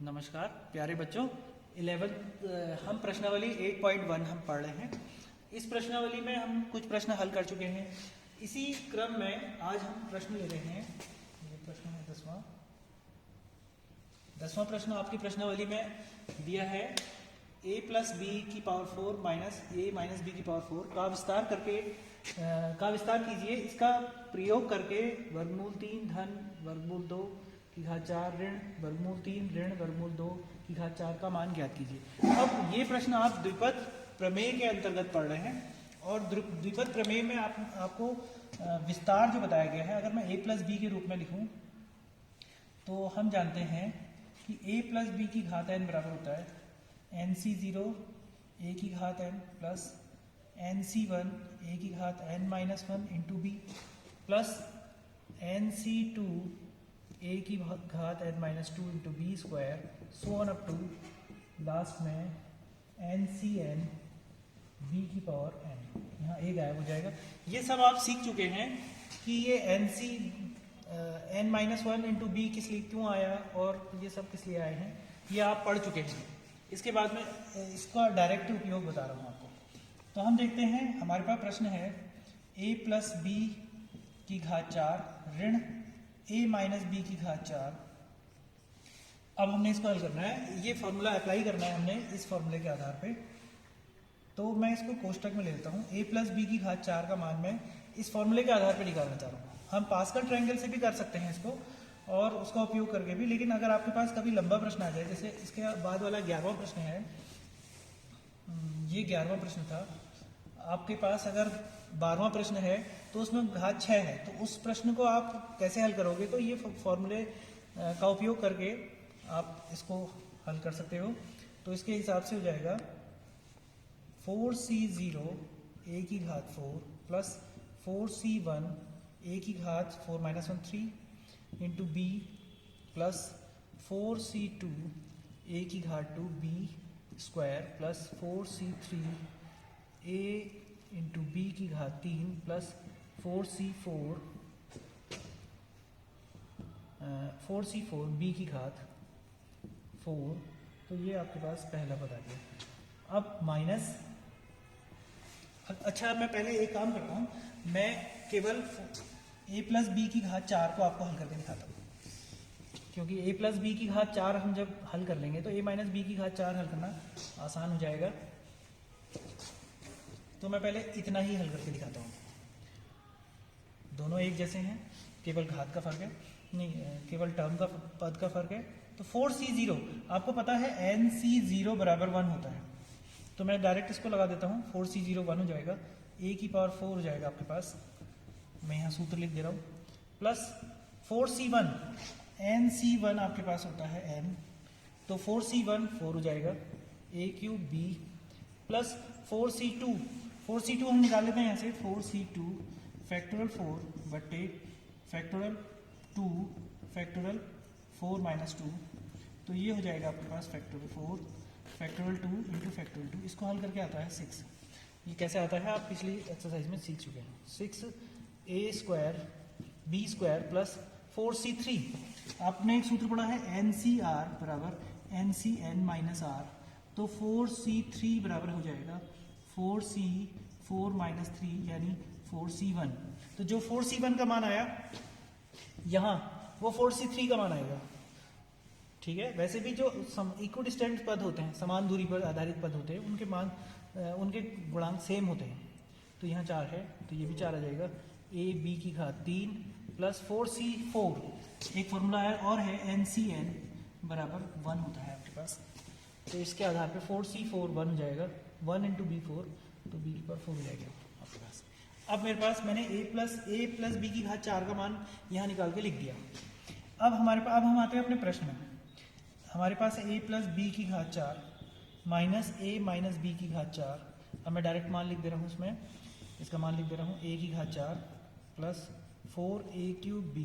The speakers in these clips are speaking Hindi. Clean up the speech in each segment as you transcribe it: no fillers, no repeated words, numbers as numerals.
नमस्कार प्यारे बच्चों। 11th हम प्रश्नावली 8.1 हम पढ़ रहे हैं। इस प्रश्नावली में हम कुछ प्रश्न हल कर चुके हैं। इसी क्रम में आज हम प्रश्न ले रहे हैं। ये प्रश्न है 10वां प्रश्न आपकी प्रश्नावली में दिया है a प्लस बी की पावर 4 माइनस ए माइनस बी की पावर 4 का विस्तार कीजिए। इसका प्रयोग करके वर्गमूल 3 धन वर्गमूल 2 की घात 4 ऋण वर्गमूल 3 ऋण वर्गमूल 2 की घात 4 का मान ज्ञात कीजिए। अब ये प्रश्न आप द्विपद प्रमेय के अंतर्गत पढ़ रहे हैं और द्विपद प्रमेय में आपको विस्तार जो बताया गया है, अगर मैं a प्लस बी के रूप में लिखूं तो हम जानते हैं कि a प्लस बी की घात n बराबर होता है nc0 a की घात n प्लस nc1 a की घात n minus 1 into B plus nc2 a की घात n minus 2 into B square so on up to last में ncn b की पावर n। यहाँ a गायब हो जाएगा। ये सब आप सीख चुके हैं कि ये n माइनस 1 इंटू बी किस लिए क्यों आया और ये सब किस लिए आए हैं, ये आप पढ़ चुके हैं। इसके बाद में इसका डायरेक्ट उपयोग बता रहा हूँ आपको। तो हम देखते हैं, हमारे पास प्रश्न है a प्लस बी की घात 4 ऋण a माइनस बी की घात 4। अब हमने इसको हल करना है, ये फॉर्मूला अप्लाई करना है हमने इस फॉर्मूले के आधार पे। तो मैं इसको कोष्टक में ले लेता हूँ। a प्लस बी की घात 4 का मान मैं इस फॉर्मूले के आधार पे निकालना चाह रहा हूँ। हम पास्कल ट्रायंगल से भी कर सकते हैं इसको और उसका उपयोग करके भी, लेकिन अगर आपके पास कभी लंबा प्रश्न आ जाए, जैसे इसके बाद वाला 11वां प्रश्न है, ये 11वां प्रश्न था, आपके पास अगर 12वां प्रश्न है तो उसमें घात 6 है, तो उस प्रश्न को आप कैसे हल करोगे? तो ये फॉर्मूले का उपयोग करके आप इसको हल कर सकते हो। तो इसके हिसाब से हो जाएगा 4c0 a की घात 4 प्लस 4c1 a की घात 4 minus 1 3 into B plus 4c2 a की घात 2 b स्क्वायर plus 4c3 a into B की घात 3 प्लस 4c4 b की घात 4। तो ये आपके पास पहला पद आ गया। अब माइनस, अच्छा मैं पहले एक काम करता हूँ, मैं केवल a प्लस बी की घात 4 को आपको हल करके दिखाता हूँ, क्योंकि a प्लस बी की घात 4 हम जब हल कर लेंगे तो a माइनस बी की घात 4 हल करना आसान हो जाएगा। तो मैं पहले इतना ही हल करके दिखाता हूँ। दोनों एक जैसे हैं, केवल घात का फर्क है, नहीं केवल टर्म का पद का फर्क है। तो 4c0 आपको पता है nc0 बराबर 1 होता है, तो मैं डायरेक्ट इसको लगा देता हूँ। 4c0 1 हो जाएगा, a की पावर 4 हो जाएगा आपके पास, मैं यहाँ सूत्र लिख दे रहा हूँ, प्लस 4c1 nc1 आपके पास होता है n, तो 4c1 4 हो जाएगा a cube b plus 4c2 हम निकाल लेते हैं यहाँ से, 4c2 फैक्टोरियल 4 बटे फैक्टोरियल 2 फैक्टोरियल 4 माइनस 2, तो ये हो जाएगा आपके पास फैक्टोरियल 4 फैक्टोरियल 2 इंटू फैक्टोरियल 2। इसको हल करके आता है 6। ये कैसे आता है आप पिछली एक्सरसाइज में सीख चुके हैं। 6a स्क्वायर b स्क्वायर प्लस 4c3, आपने एक सूत्र पढ़ा है ncr बराबर ncn माइनस r, तो 4c3 बराबर हो जाएगा 4c4 माइनस 3 यानी 4c1। तो जो 4c1 का मान आया यहाँ, वो 4c3 का मान आएगा। ठीक है, वैसे भी जो इक्वल डिस्टेंट पद होते हैं, समान दूरी पर आधारित पद होते हैं, उनके मान उनके गुणांक सेम होते हैं। तो यहाँ 4 है तो ये भी 4 आ जाएगा, a b की घात 3 प्लस 4c4, एक फॉर्मूला है और है ncn बराबर 1 होता है आपके पास। तो इसके आधार पे 4c4 1 हो जाएगा, 1 इंटू बी 4, तो b की पावर 4 हो जाएगा आपके पास। अब मेरे पास मैंने a प्लस बी की घात 4 का मान यहाँ निकाल के लिख दिया। अब हम आते हैं अपने प्रश्न में। हमारे पास है a प्लस बी की घात 4 माइनस a माइनस बी की घात 4। अब मैं डायरेक्ट मान लिख दे रहा हूँ, इसमें इसका मान लिख दे रहा हूँ, a की घात 4 plus 4a cube b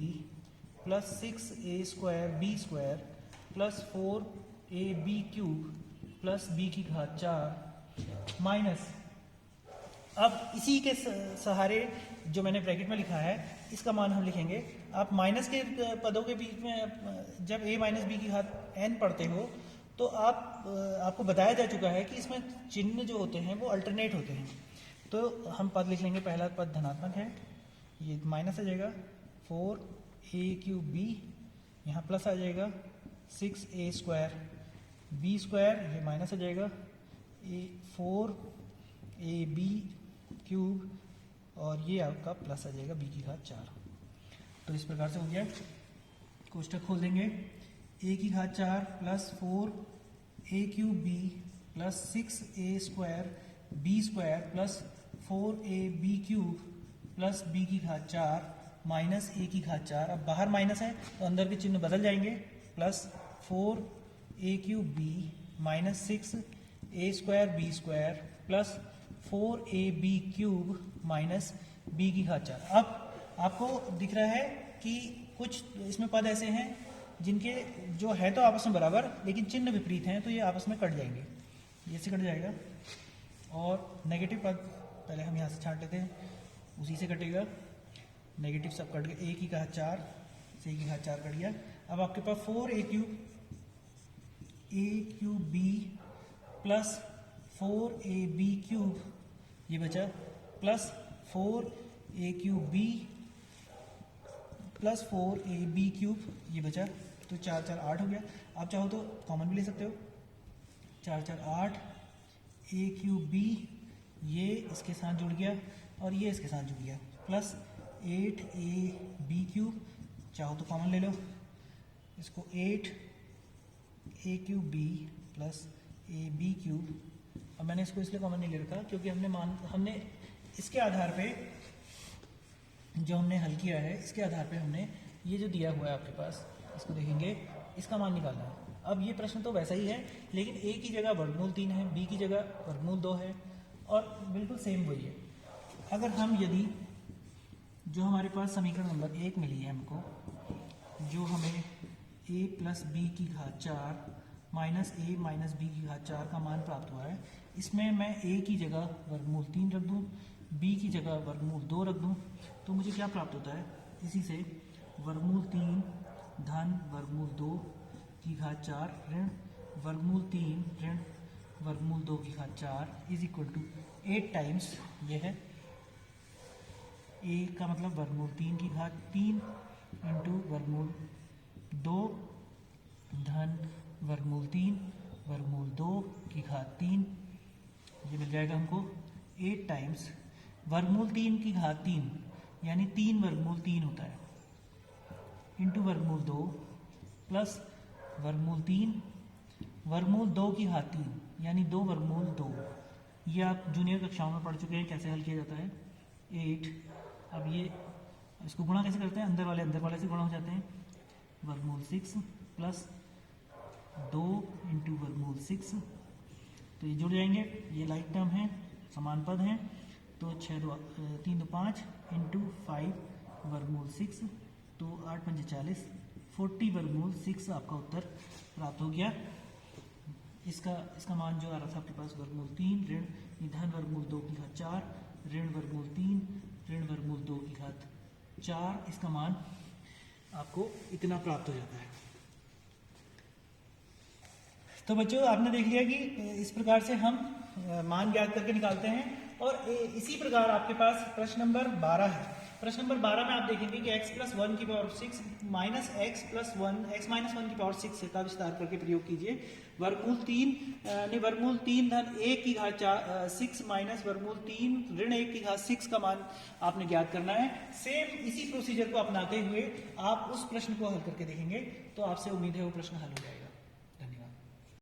plus 6a square b स्क्वायर plus 4ab cube plus b की घात 4 माइनस अब इसी के सहारे जो मैंने ब्रैकेट में लिखा है इसका मान हम लिखेंगे। आप माइनस के पदों के बीच में जब a माइनस बी की घात n पढ़ते हो तो आपको बताया जा चुका है कि इसमें चिन्ह जो होते हैं वो अल्टरनेट होते हैं। तो हम पद लिख लेंगे, पहला पद धनात्मक है, ये माइनस आ जाएगा 4a³ b, यहाँ प्लस आ जाएगा 6a² b², ये माइनस आ जाएगा 4ab³ और ये आपका प्लस आ जाएगा b की घात 4। तो इस प्रकार से हो गया। कोष्टक खोल देंगे, a की घात 4 plus 4a³ b plus 6a² b² plus 4ab³ plus b की घात 4 माइनस a की घात 4। अब बाहर माइनस है तो अंदर के चिन्ह बदल जाएंगे, plus 4a³ b minus 6a² b² plus 4ab³ minus b की घात 4। अब आपको दिख रहा है कि कुछ इसमें पद ऐसे हैं जिनके जो है तो आपस में बराबर लेकिन चिन्ह विपरीत हैं, तो ये आपस में कट जाएंगे, ये से कट जाएगा। और नेगेटिव पद पहले हम यहाँ से छांट लेते हैं, उसी से कटेगा, नेगेटिव सब कट गए, a की घात 4 से a की घात 4 कट गया। अब आपके पास 4a³ b प्लस 4ab³ ये बचा, plus 4a³ b plus 4ab³ ये बचा, तो 4 4 8 हो गया। आप चाहो तो कॉमन भी ले सकते हो, 4 4 8 a³ b ये इसके साथ जुड़ गया और ये इसके साथ जुड़ गया, प्लस 8ab³, चाहो तो कॉमन ले लो इसको, 8a³ b प्लस ab³। अब मैंने इसको इसलिए कॉमन नहीं ले रखा क्योंकि हमने इसके आधार पे जो हमने हल किया है, इसके आधार पे हमने ये जो दिया हुआ है आपके पास, इसको देखेंगे, इसका मान निकालना है। अब ये प्रश्न तो वैसा ही है लेकिन a की जगह वर्गमूल 3 है, b की जगह वर्गमूल 2 है और बिल्कुल सेम वही है। अगर हम यदि जो हमारे पास समीकरण नंबर 1 मिली है हमको, जो हमें a प्लस b की घात 4 माइनस a माइनस b की घात 4 का मान प्राप्त हुआ है, इसमें मैं a की जगह वर्गमूल 3 रख दूँ, b की जगह वर्गमूल 2 रख दूँ, तो मुझे क्या प्राप्त होता है, इसी से वर्गमूल 3 धन वर्गमूल 2 की घात 4 ऋण वर्गमूल 3 ऋण वर्गमूल 2 की घात 4 इज इक्वल टू 8 टाइम्स, यह है a का मतलब वर्गमूल 3 की घात 3 इंटू वर्गमूल 2 धन वर्गमूल 3 वर्गमूल 2 की घात 3, ये मिल जाएगा हमको 8 टाइम्स वर्गमूल 3 की घात 3 यानी 3 वर्गमूल 3 होता है, इंटू वर्गमूल 2 प्लस वर्गमूल 3 वर्गमूल 2 की घात 3 यानी 2 वर्गमूल 2। ये आप जूनियर कक्षाओं में पढ़ चुके हैं कैसे हल किया जाता है, 8। अब ये इसको गुणा कैसे करते हैं, अंदर वाले से गुणा हो जाते हैं, वर्गमूल 6 प्लस 2 इंटू वर्गमूल 6, तो ये जुड़ जाएंगे, ये लाइक टर्म है, समान पद हैं, तो 3 2 5 इंटू 5 वर्गमूल 6, तो 8 5 40, 40 वर्गमूल 6 आपका उत्तर प्राप्त हो गया। इसका मान जो आ रहा था आपके पास वर्गमूल 3 ऋण धन वर्गमूल 2 की घात 4 ऋण वर्गमूल 3 ऋण वर्गमूल 2 की घात 4, इसका मान आपको इतना प्राप्त हो जाता है। तो बच्चों आपने देख लिया कि इस प्रकार से हम मान ज्ञात करके निकालते हैं। और इसी प्रकार आपके पास प्रश्न नंबर 12 है। प्रश्न नंबर 12 में आप देखेंगे कि x प्लस 1 की power 6 minus x plus 1 x minus 1 की पावर 6 का विस्तार करके प्रयोग कीजिए। वर्गमूल 3 धन 1 की घात 6 माइनस वर्गमूल 3 ऋण 1 की घात 6 का मान आपने ज्ञात करना है। सेम इसी प्रोसीजर को अपनाते हुए आप उस प्रश्न को हल करके देखेंगे तो आपसे उम्मीद है वो प्रश्न हल हो जाएगा।